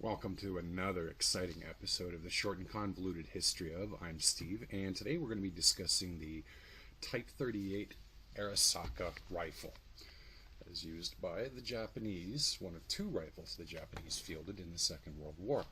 Welcome to another exciting episode of the Short and Convoluted History of. I'm Steve, and today we're going to be discussing the Type 38 Arisaka rifle that is used by the Japanese, one of two rifles the Japanese fielded in the Second World War.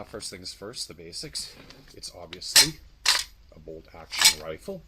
First things first, the basics. It's obviously a bolt-action rifle,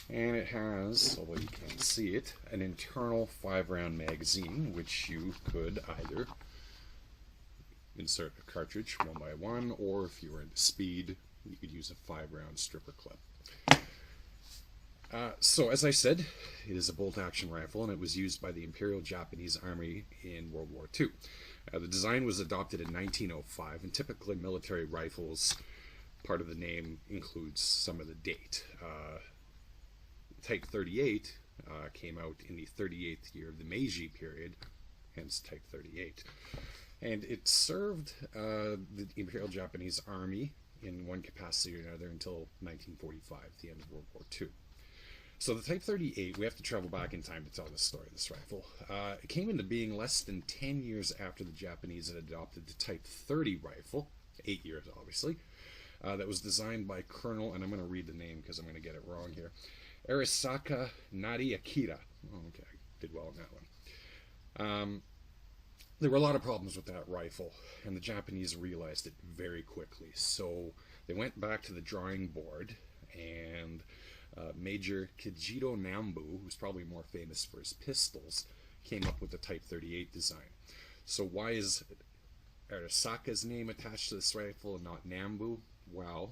and it has, although you can't see it, an internal 5-round magazine, which you could either insert a cartridge one by one, or if you were into speed, you could use a 5-round stripper clip. So as I said, it is a bolt-action rifle, and it was used by the Imperial Japanese Army in World War II. The design was adopted in 1905, and typically military rifles, part of the name includes some of the date. Type 38 came out in the 38th year of the Meiji period, hence Type 38. And it served the Imperial Japanese Army in one capacity or another until 1945, the end of World War II. So the Type 38, we have to travel back in time to tell the story of this rifle. It came into being less than 10 years after the Japanese had adopted the Type 30 rifle, 8 years obviously, that was designed by Colonel, and I'm going to read the name because I'm going to get it wrong here, Arisaka Akira. Oh, okay, I did well on that one. There were a lot of problems with that rifle, and the Japanese realized it very quickly. So they went back to the drawing board, and Major Kijiro Nambu, who's probably more famous for his pistols, came up with the Type 38 design. So why is Arisaka's name attached to this rifle and not Nambu? Well,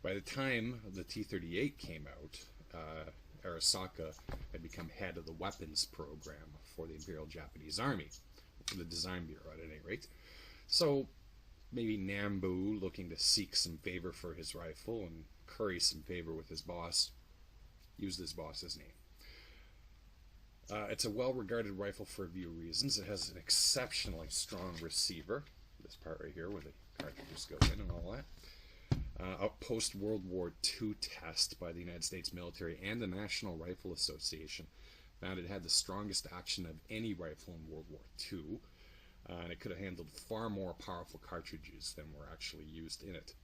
by the time the T-38 came out, Arisaka had become head of the weapons program for the Imperial Japanese Army, the Design Bureau at any rate. So maybe Nambu, looking to seek some favor for his rifle and curry some favor with his boss, used his boss's name. It's a well-regarded rifle for a few reasons. It has an exceptionally strong receiver, this part right here where the cartridges go in and all that. A post-World War II test by the United States military and the National Rifle Association found it had the strongest action of any rifle in World War II, and it could have handled far more powerful cartridges than were actually used in it.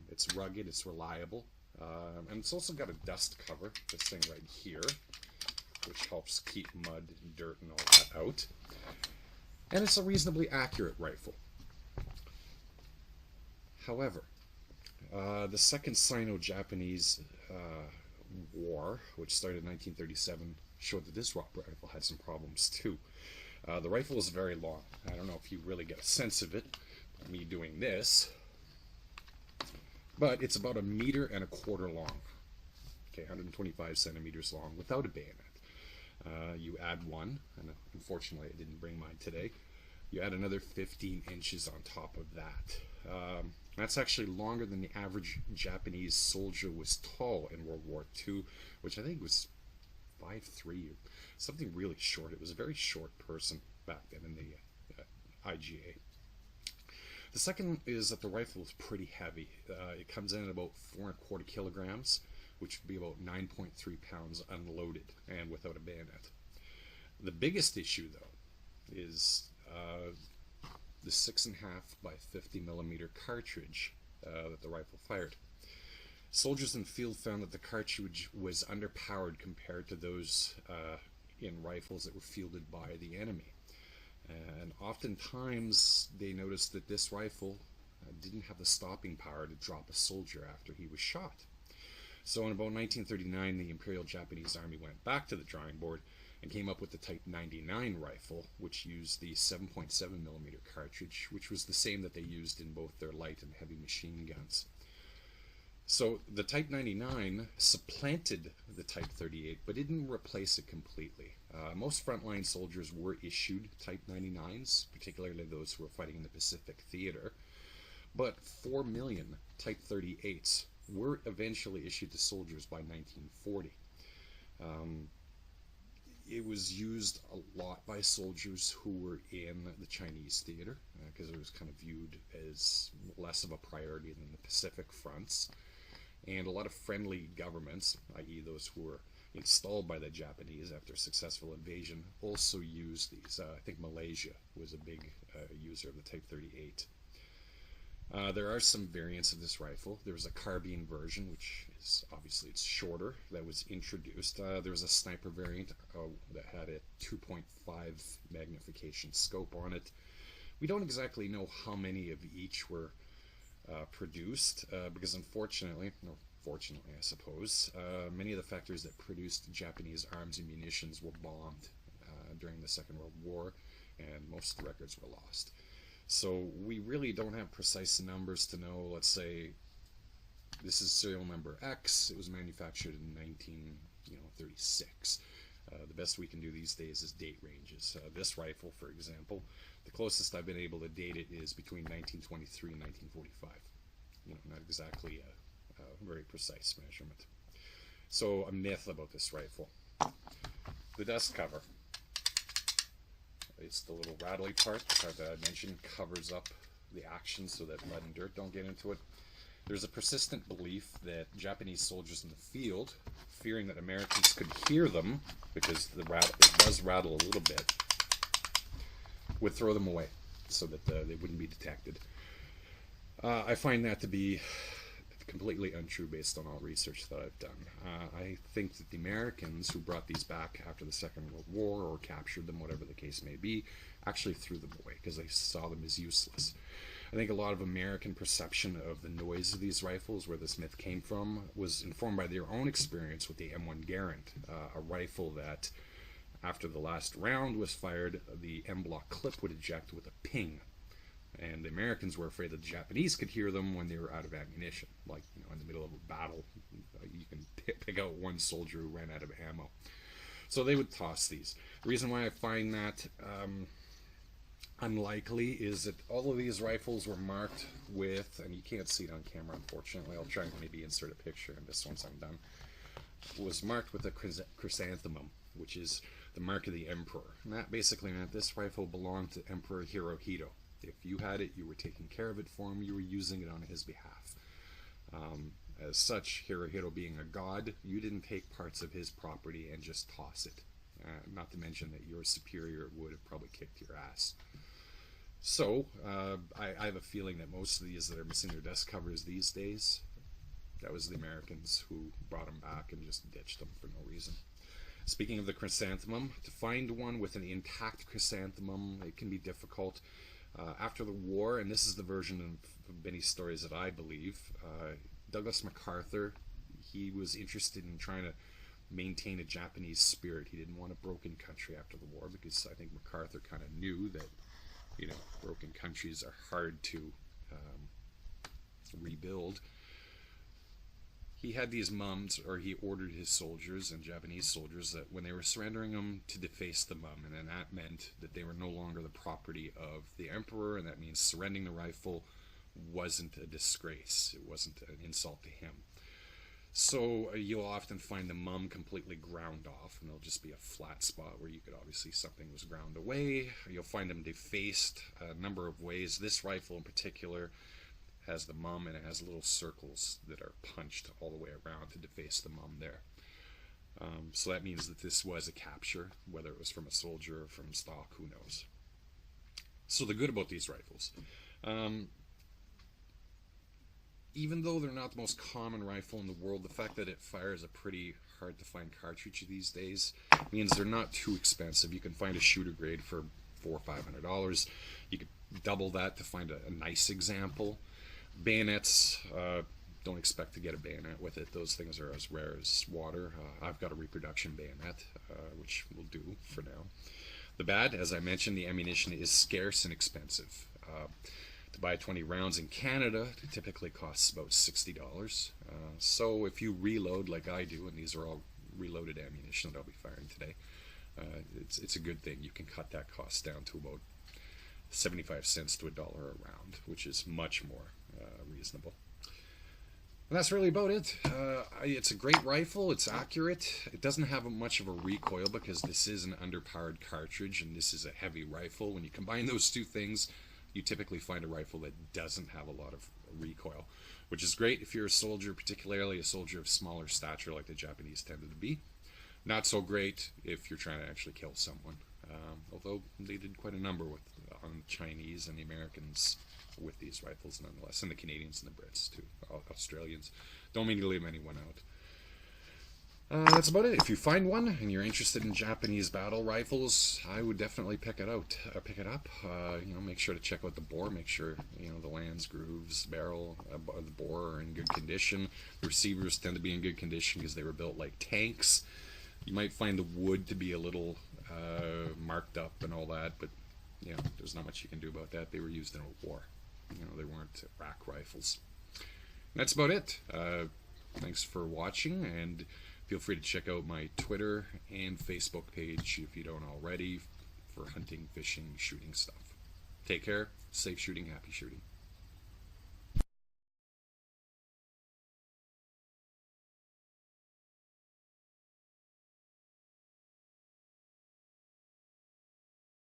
It's rugged, it's reliable, and it's also got a dust cover, this thing right here, which helps keep mud, dirt, and all that out. And it's a reasonably accurate rifle. However, the Second Sino-Japanese War, which started in 1937, showed that this rifle had some problems too. The rifle is very long. I don't know if you really get a sense of it by me doing this, but it's about 1.25 meters long. Okay, 125 centimeters long without a bayonet. You add one, and unfortunately I didn't bring mine today. You add another 15 inches on top of that. That's actually longer than the average Japanese soldier was tall in World War II, which I think was 5'3", something really short. It was a very short person back then in the IGA. The second is that the rifle is pretty heavy. It comes in at about 4.25 kilograms, which would be about 9.3 pounds unloaded and without a bayonet. The biggest issue, though, is the 6.5 by 50 millimeter cartridge that the rifle fired. Soldiers in the field found that the cartridge was underpowered compared to those in rifles that were fielded by the enemy. And oftentimes they noticed that this rifle didn't have the stopping power to drop a soldier after he was shot. So in about 1939, the Imperial Japanese Army went back to the drawing board and came up with the Type 99 rifle, which used the 7.7 millimeter cartridge, which was the same that they used in both their light and heavy machine guns. So the Type 99 supplanted the Type 38, but didn't replace it completely. Most frontline soldiers were issued Type 99s, particularly those who were fighting in the Pacific Theater, but 4 million Type 38s were eventually issued to soldiers by 1940. It was used a lot by soldiers who were in the Chinese theater, because it was kind of viewed as less of a priority than the Pacific fronts. And a lot of friendly governments, i.e. those who were installed by the Japanese after successful invasion also used these. I think Malaysia was a big user of the Type 38. There are some variants of this rifle. There was a carbine version, which is obviously it's shorter, that was introduced. There was a sniper variant that had a 2.5 magnification scope on it. We don't exactly know how many of each were produced because unfortunately, no, fortunately I suppose, many of the factories that produced Japanese arms and munitions were bombed during the Second World War, and most of the records were lost. So we really don't have precise numbers to know. Let's say this is serial number X. It was manufactured in 1936. The best we can do these days is date ranges. This rifle, for example, the closest I've been able to date it is between 1923 and 1945. Not exactly a very precise measurement. So a myth about this rifle. The dust cover. It's the little rattly part that I mentioned, covers up the action so that mud and dirt don't get into it. There's a persistent belief that Japanese soldiers in the field, fearing that Americans could hear them, because it does rattle a little bit, would throw them away so that they wouldn't be detected. I find that to be completely untrue based on all research that I've done. I think that the Americans who brought these back after the Second World War, or captured them, whatever the case may be, actually threw them away because they saw them as useless. I think a lot of American perception of the noise of these rifles, where this myth came from, was informed by their own experience with the M1 Garand, a rifle that, after the last round was fired, the M-block clip would eject with a ping. And the Americans were afraid that the Japanese could hear them when they were out of ammunition. Like, in the middle of a battle, you can pick out one soldier who ran out of ammo. So they would toss these. The reason why I find that unlikely is that all of these rifles were marked with, and you can't see it on camera unfortunately, I'll try and maybe insert a picture in this once I'm done, was marked with a chrysanthemum, which is the mark of the emperor. And that basically meant this rifle belonged to Emperor Hirohito. If you had it, you were taking care of it for him, you were using it on his behalf. As such, Hirohito being a god, you didn't take parts of his property and just toss it. Not to mention that your superior would have probably kicked your ass. So, I have a feeling that most of these that are missing their dust covers these days, that was the Americans who brought them back and just ditched them for no reason. Speaking of the chrysanthemum, to find one with an intact chrysanthemum, it can be difficult. After the war, and this is the version of many stories that I believe, Douglas MacArthur, he was interested in trying to maintain a Japanese spirit. He didn't want a broken country after the war, because I think MacArthur kind of knew that, broken countries are hard to rebuild. He had these mums, or he ordered his soldiers and Japanese soldiers that when they were surrendering them, to deface the mum, and then that meant that they were no longer the property of the emperor, and that means surrendering the rifle wasn't a disgrace. It wasn't an insult to him. So you'll often find the mum completely ground off, and there'll just be a flat spot where you could obviously something was ground away. You'll find them defaced a number of ways. This rifle in particular has the mum, and it has little circles that are punched all the way around to deface the mum there. So that means that this was a capture, whether it was from a soldier or from stock, who knows. So the good about these rifles, even though they're not the most common rifle in the world, the fact that it fires a pretty hard to find cartridge these days means they're not too expensive. You can find a shooter grade for $400 or $500. You could double that to find a nice example. Bayonets, don't expect to get a bayonet with it. Those things are as rare as water. I've got a reproduction bayonet, which will do for now. The bad, as I mentioned, the ammunition is scarce and expensive. To buy 20 rounds in Canada, it typically costs about $60. So if you reload like I do, and these are all reloaded ammunition that I'll be firing today, it's a good thing. You can cut that cost down to about 75 cents to $1 a round, which is much more reasonable. And that's really about it. It's a great rifle. It's accurate. It doesn't have much of a recoil because this is an underpowered cartridge and this is a heavy rifle. When you combine those two things, you typically find a rifle that doesn't have a lot of recoil, which is great if you're a soldier, particularly a soldier of smaller stature like the Japanese tended to be. Not so great if you're trying to actually kill someone. Although they did quite a number with on the Chinese and the Americans with these rifles nonetheless, and the Canadians and the Brits too, Australians. Don't mean to leave anyone out. That's about it. If you find one and you're interested in Japanese battle rifles, I would definitely pick it up. Make sure to check out the bore. Make sure the lands, grooves, barrel, the bore are in good condition. The receivers tend to be in good condition because they were built like tanks. You might find the wood to be a little marked up and all that, but there's not much you can do about that. They were used in a war. They weren't rack rifles. And that's about it. Thanks for watching, and feel free to check out my Twitter and Facebook page if you don't already for hunting, fishing, shooting stuff. Take care, safe shooting, happy shooting.